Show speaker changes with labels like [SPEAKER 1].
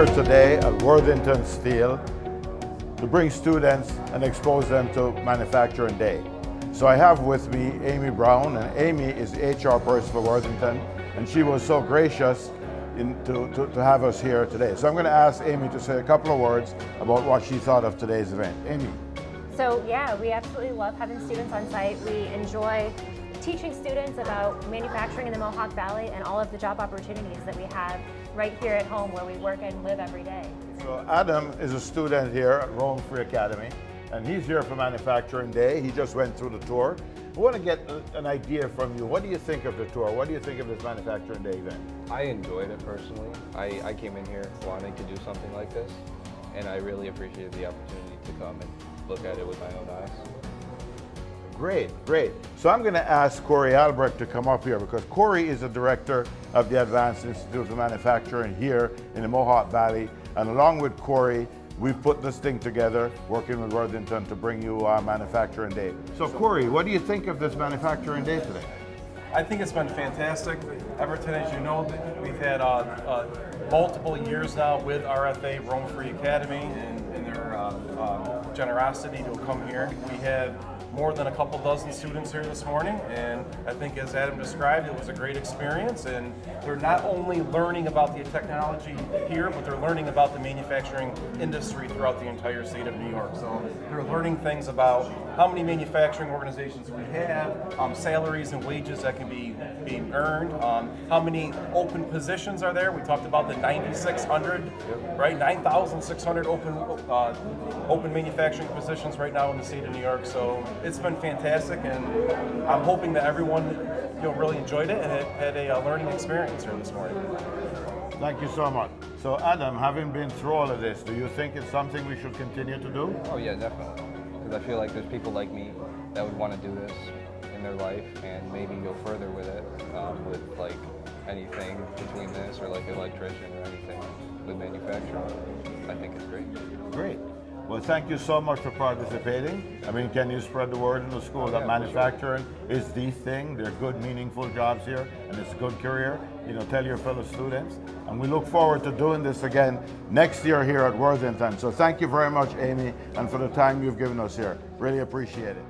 [SPEAKER 1] here today at Worthington Steel to bring students and expose them to Manufacturing Day. So I have with me Amy Brown, and Amy is the HR person for Worthington, and she was so gracious to have us here today. So I'm going to ask Amy to say a couple of words about what she thought of today's event. Amy.
[SPEAKER 2] So yeah, we absolutely love having students on site. We enjoy teaching students about manufacturing in the Mohawk Valley and all of the job opportunities that we have right here at home where we work and live every day.
[SPEAKER 1] So Adam is a student here at Rome Free Academy, and he's here for Manufacturing Day. He just went through the tour. I want to get an idea from you. What do you think of the tour? What do you think of this Manufacturing Day event?
[SPEAKER 3] I enjoyed it personally. I came in here wanting to do something like this, and I really appreciated the opportunity to come and look at it with my own eyes.
[SPEAKER 1] Great, great. So I'm going to ask Corey Albrecht to come up here because Corey is the director of the Advanced Institute of Manufacturing here in the Mohawk Valley. And along with Corey, we've put this thing together, working with Worthington to bring you Manufacturing Day. So Corey, what do you think of this Manufacturing Day today?
[SPEAKER 4] I think it's been fantastic. Everton, as you know, we've had multiple years now with RFA, Rome Free Academy, and their generosity to come here. We had more than a couple dozen students here this morning, and I think as Adam described, it was a great experience, and they're not only learning about the technology here, but they're learning about the manufacturing industry throughout the entire state of New York. So they're learning things about how many manufacturing organizations we have, salaries and wages that can be earned, how many open positions are there. We talked about the 9,600, right? 9,600 open manufacturing positions right now in the state of New York. So it's been fantastic, and I'm hoping that everyone really enjoyed it and had a learning experience here this morning.
[SPEAKER 1] Thank you so much. So Adam, having been through all of this, do you think it's something we should continue to do?
[SPEAKER 3] Oh yeah, definitely. Because I feel like there's people like me that would want to do this in their life and maybe go further with it, with like anything between this or like electrician or anything with manufacturing. I think it's great.
[SPEAKER 1] Great. Well, thank you so much for participating. I mean, can you spread the word in the school that
[SPEAKER 3] Yeah,
[SPEAKER 1] manufacturing is the thing? They're good, meaningful jobs here, and it's a good career. Tell your fellow students. And we look forward to doing this again next year here at Worthington. So thank you very much, Amy, and for the time you've given us here. Really appreciate it.